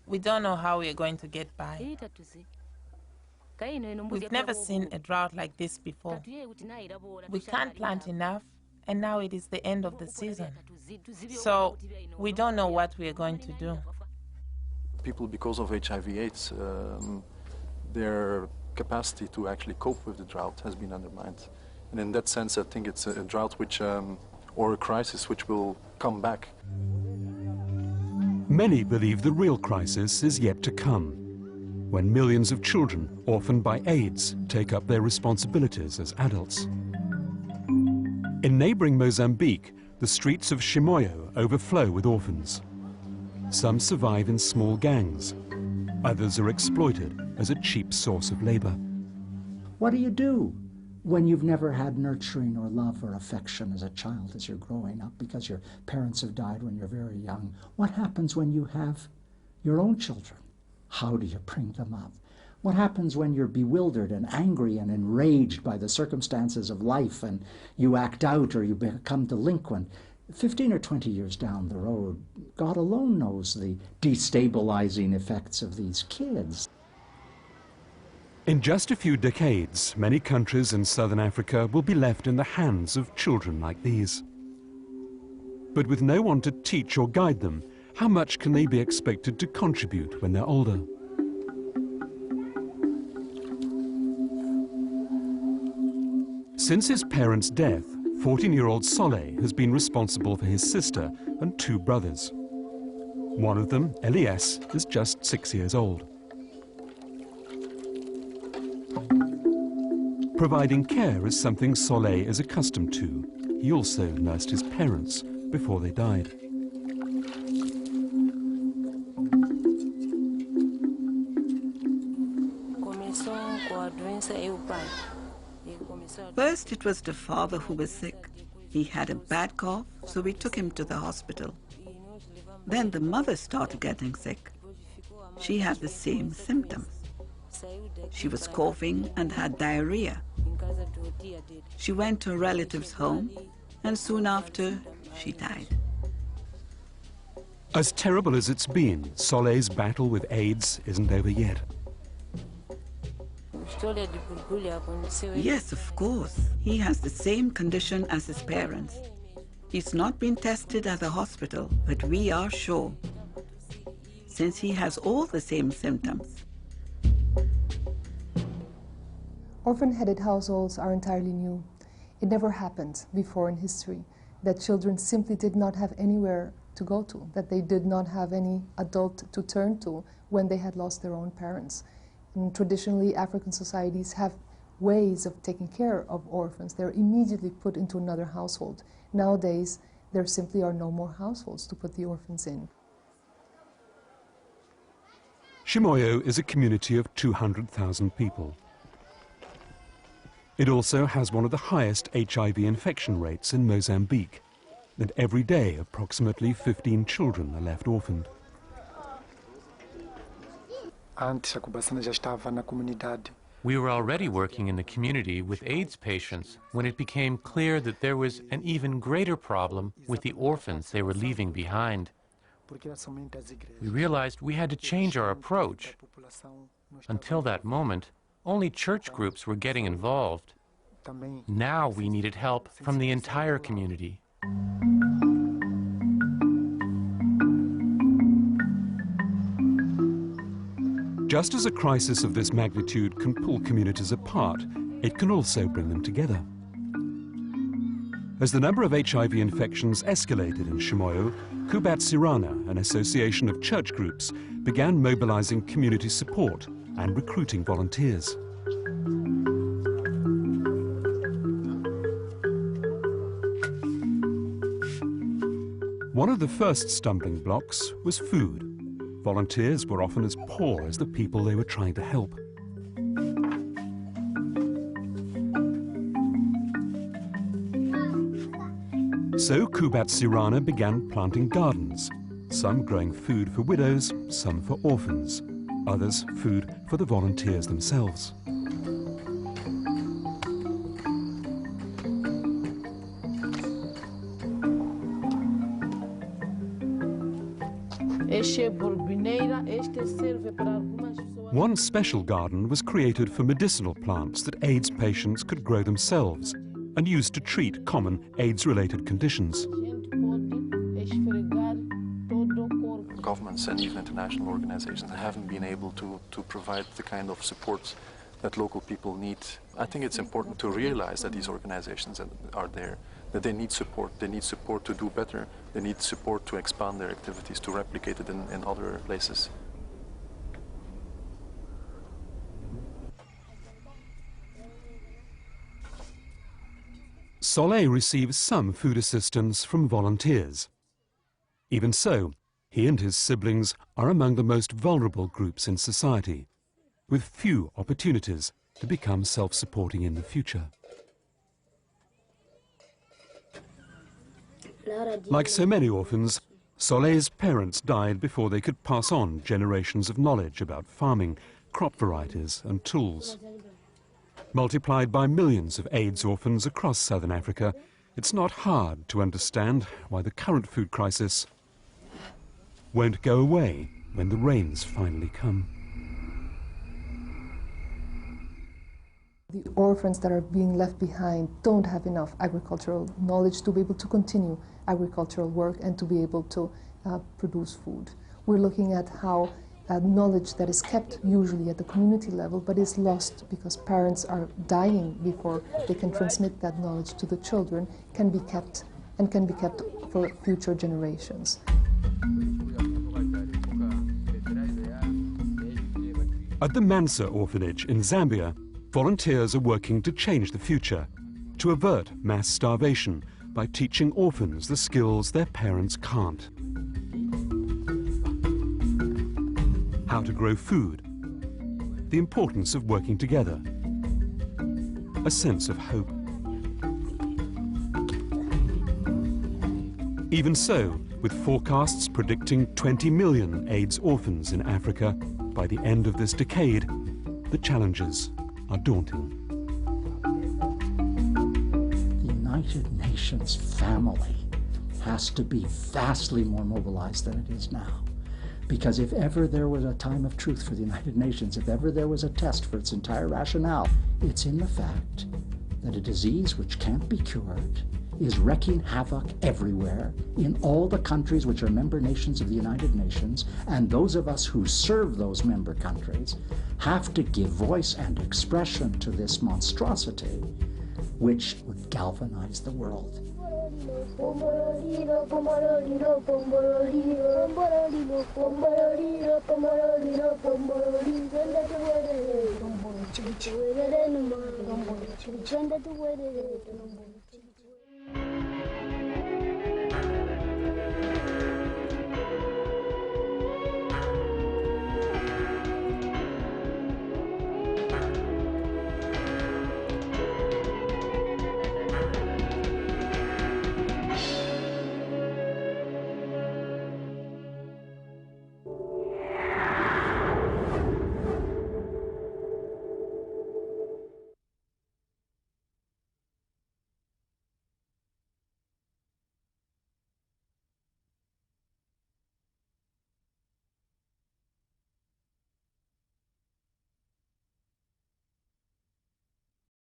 We don't know how we're going to get by. We've never seen a drought like this before. We can't plant enough, and now it is the end of the season. So we don't know what we are going to do. People, because of HIV/AIDS, their capacity to actually cope with the drought has been undermined. And in that sense, I think it's a drought which, or a crisis which will come back. Many believe the real crisis is yet to come, when millions of children orphaned by AIDS take up their responsibilities as adults. In neighboring Mozambique, the streets of Chimoio overflow with orphans. Some survive in small gangs. Others are exploited as a cheap source of labor. What do you do when you've never had nurturing or love or affection as a child as you're growing up because your parents have died when you're very young? What happens when you have your own children? How do you bring them up? What happens when you're bewildered and angry and enraged by the circumstances of life and you act out or you become delinquent? 15 or 20 years down the road, God alone knows the destabilizing effects of these kids. In just a few decades, many countries in southern Africa will be left in the hands of children like these. But with no one to teach or guide them, how much can they be expected to contribute when they're older? Since his parents' death, 14-year-old Soleil has been responsible for his sister and 2 brothers. One of them, Elias, is just 6 years old. Providing care is something Soleil is accustomed to. He also nursed his parents before they died. First, it was the father who was sick. He had a bad cough, so we took him to the hospital. Then the mother started getting sick. She had the same symptoms. She was coughing and had diarrhea. She went to a relative's home, and soon after, she died. As terrible as it's been, Soleil's battle with AIDS isn't over yet. Yes, of course. He has the same condition as his parents. He's not been tested at the hospital, but we are sure, since he has all the same symptoms. Orphan-headed households are entirely new. It never happened before in history that children simply did not have anywhere to go to, that they did not have any adult to turn to when they had lost their own parents. And traditionally, African societies have ways of taking care of orphans. They're immediately put into another household. Nowadays, there simply are no more households to put the orphans in. Chimoio is a community of 200,000 people. It also has one of the highest HIV infection rates in Mozambique, and every day approximately 15 children are left orphaned. We were already working in the community with AIDS patients when it became clear that there was an even greater problem with the orphans they were leaving behind. We realized we had to change our approach. Until that moment, only church groups were getting involved. Now we needed help from the entire community. Just as a crisis of this magnitude can pull communities apart, it can also bring them together. As the number of HIV infections escalated in Chimoio, Kubat Sirana, an association of church groups, began mobilizing community support and recruiting volunteers. One of the first stumbling blocks was food. Volunteers were often as poor as the people they were trying to help. So Kubat Sirana began planting gardens, some growing food for widows, some for orphans, others food for the volunteers themselves. One special garden was created for medicinal plants that AIDS patients could grow themselves and used to treat common AIDS-related conditions. Governments and even international organizations haven't been able to provide the kind of support that local people need. I think it's important to realize that these organizations are there, that they need support. They need support to do better. They need support to expand their activities, to replicate it in other places. Soleil receives some food assistance from volunteers. Even so, he and his siblings are among the most vulnerable groups in society, with few opportunities to become self-supporting in the future. Like so many orphans, Soleil's parents died before they could pass on generations of knowledge about farming, crop varieties and tools. Multiplied by millions of AIDS orphans across southern Africa, it's not hard to understand why the current food crisis won't go away when the rains finally come. The orphans that are being left behind don't have enough agricultural knowledge to be able to continue agricultural work and to be able to produce food. We're looking at how knowledge that is kept usually at the community level but is lost because parents are dying before they can transmit that knowledge to the children can be kept and can be kept for future generations. At the Mansa orphanage in Zambia, volunteers are working to change the future, to avert mass starvation by teaching orphans the skills their parents can't. How to grow food, the importance of working together, a sense of hope. Even so, with forecasts predicting 20 million AIDS orphans in Africa by the end of this decade, the challenges are daunting. The United Nations family has to be vastly more mobilized than it is now. Because if ever there was a time of truth for the United Nations, if ever there was a test for its entire rationale, it's in the fact that a disease which can't be cured is wreaking havoc everywhere in all the countries which are member nations of the United Nations, and those of us who serve those member countries have to give voice and expression to this monstrosity, which would galvanize the world.